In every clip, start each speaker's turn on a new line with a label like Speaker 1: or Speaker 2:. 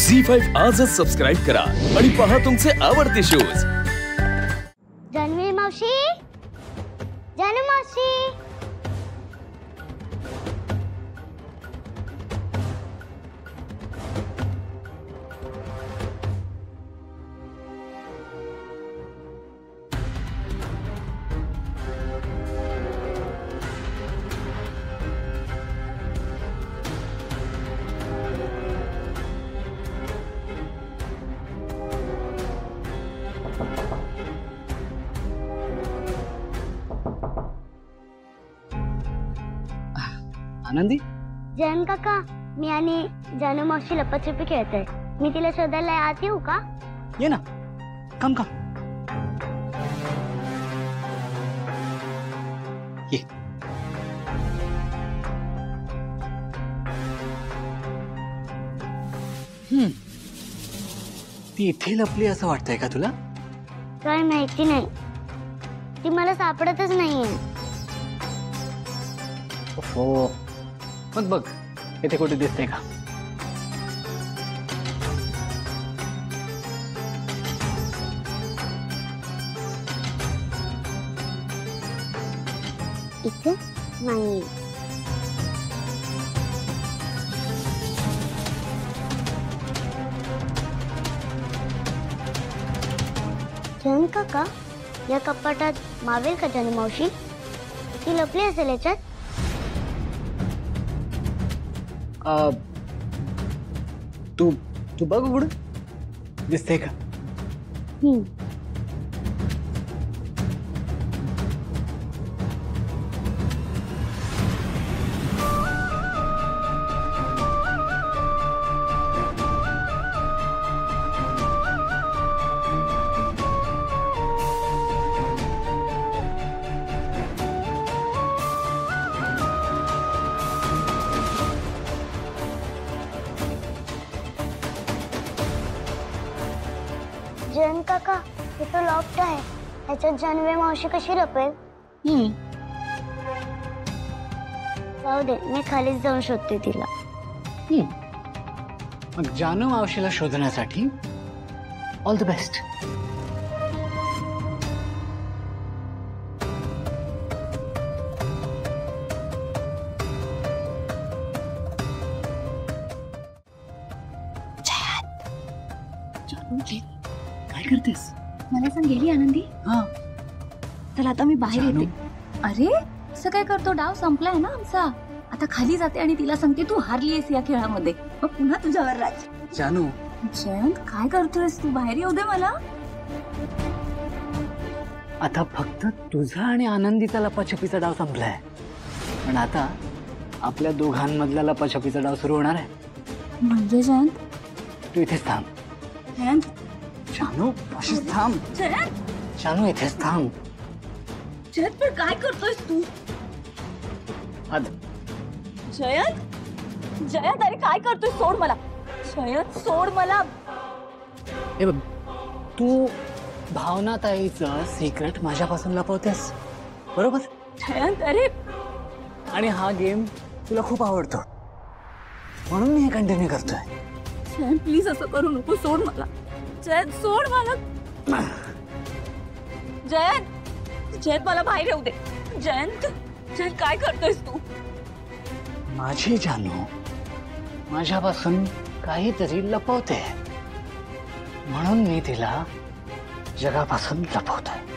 Speaker 1: झी5 आजच सबस्क्राईब करा आणि पहा तुमचे आवडते शोज।
Speaker 2: जान्हवी मावशी, जानू मावशी,
Speaker 3: आनंदी,
Speaker 2: जयंत काका, मी आणि जानू मावशी लपाछपी खेळतोय। मी तिला शोधायला आत येऊ का?
Speaker 3: ये ना, कम कम ये। ती इथे लपली असं वाटतंय का तुला?
Speaker 2: काय माहिती नाही, ती मला सापडतच नाहीये।
Speaker 3: हो, मग बघ इथे कुठे दिसते का?
Speaker 2: इथे नाही। जयंत काका, या कपाटात मावेल का जानू मावशी? ती लपली असेल याच्यात।
Speaker 3: तू तू बघ उघड, दिसते का?
Speaker 2: जयंत काका, इथं लॉफ्ट आहे, ह्याच्यात जान्हवी मावशी कशी लपेल? जाऊ दे, मी खालीच जाऊन शोधते तिला।
Speaker 3: मग जानू मावशीला शोधण्यासाठी ऑल द बेस्ट। काय करतेस?
Speaker 4: मला सांग, गेली आनंदी?
Speaker 3: हाँ,
Speaker 4: चल आता मी बाहेर
Speaker 3: जानू.
Speaker 4: येते। अरे असं काय करतो? डाव संपलाय ना आमचा। आता खाली जाते आणि तिला सांगते तू हारलीयस या खेळामध्ये, मग पुन्हा तुझ्यावर राज।
Speaker 3: जानू,
Speaker 4: जयंत काय करतोयस तू? बाहेर येऊ दे मला।
Speaker 3: आता फक्त तुझा आणि आनंदीचा लपाछपीचा डाव संपलाय, पण आता आपल्या दोघांमधला लपाछपीचा डाव सुरू होणार आहे।
Speaker 4: म्हणजे जयंत?
Speaker 3: तू इथेच थांब।
Speaker 4: जयंत,
Speaker 3: जानू, अशीच थांब।
Speaker 4: जयंत,
Speaker 3: जानू, इथेच थांब।
Speaker 4: जयंत पण काय करतोयस तू?
Speaker 3: आद
Speaker 4: जयंत, जयंत, अरे काय करतोय? सोड मला जयंत, सोड मला।
Speaker 3: हे बघ, तू भावनाताईचं सिक्रेट माझ्यापासून लपवतेस, बरोबर?
Speaker 4: जयंत, अरे
Speaker 3: आणि हा गेम तुला खूप आवडतो, म्हणून मी हे कंटिन्यू करतोय।
Speaker 4: जयंत प्लीज असं करू नको, सोड मला। जयंत सोड मला। जयंत, जयंत मला बाहेर येऊ दे। जयंत, जयंत काय करतोयस तू?
Speaker 3: माझी जानू माझ्यापासून काहीतरी लपवते, म्हणून मी तिला जगापासून लपवतोय।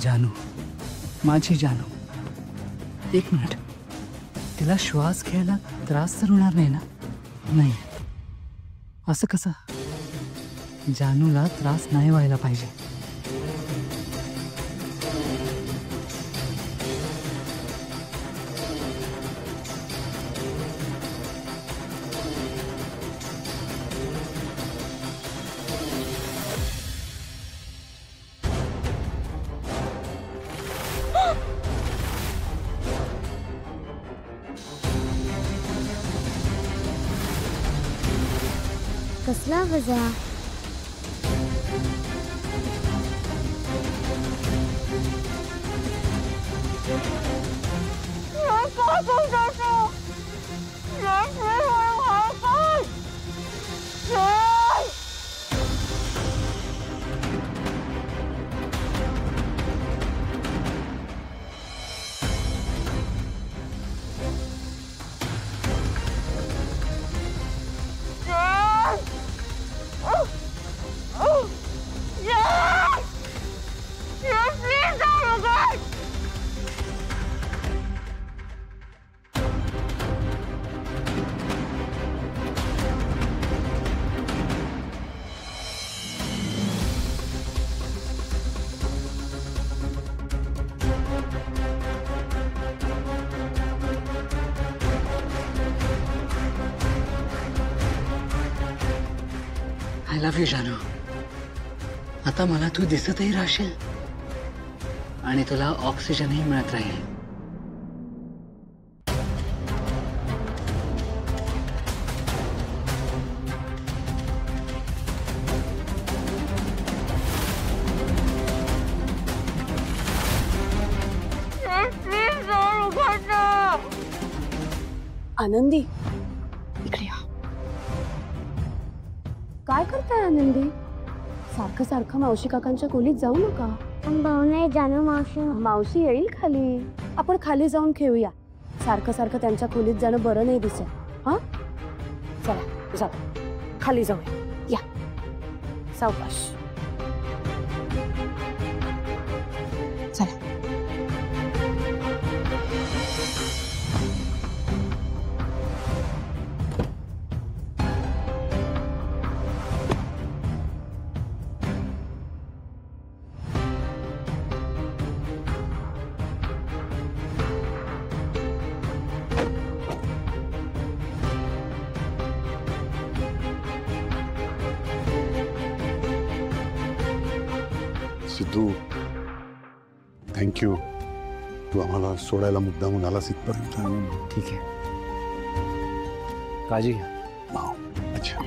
Speaker 3: जानू, माझी जानू, एक मिनिट, तिला श्वास घ्यायला त्रास तर होणार नाही ना? नाही, असं कसं? जानूला त्रास नाही व्हायला पाहिजे।
Speaker 2: कसला वजा?
Speaker 3: आय लव्ह यू जानू. आता मला तू दिसतही राहशील आणि तुला ऑक्सिजनही मिळत राहील.
Speaker 5: आनंदी इकडे या. काय करताय आनंदी? सारखं सारखं मावशी काकांच्या खोलीत जाऊ नका.
Speaker 2: पण भाऊ नाही जानू मावशी.
Speaker 5: मावशी येईल खाली. आपण खाली जाऊन खेळूया. सारखं सारखं त्यांच्या खोलीत जाणं बरं नाही दिसत. हा चला जाऊ खाली जाऊया. या सावकाश. चला.
Speaker 6: सिद्धू, थँक्यू. तू आम्हाला सोडायला मुद्दामून आलास इथपर्यंत.
Speaker 3: ठीक आहे, काळजी घ्या.
Speaker 6: अच्छा.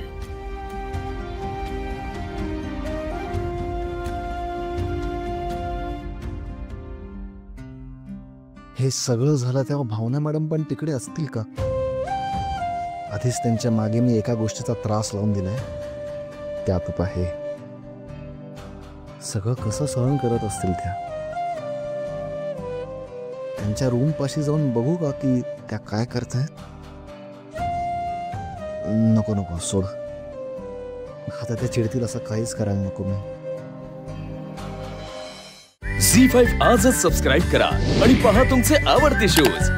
Speaker 7: हे सगळं झालं तेव्हा भावना मॅडम पण तिकडे असतील का? आधीच त्यांच्या मागे मी एका गोष्टीचा त्रास लावून दिलाय. त्यात उपाय हे सगळं कसं सहन करत असतील त्या. त्यांच्या रूम पाशी जाऊन बघू का की त्या काय करतायत? नको नको सोड. आता त्या चिडतील असं काहीच करायला नको मी.
Speaker 1: झी5 आजच सबस्क्राईब करा आणि पहा तुमचे आवडते शोज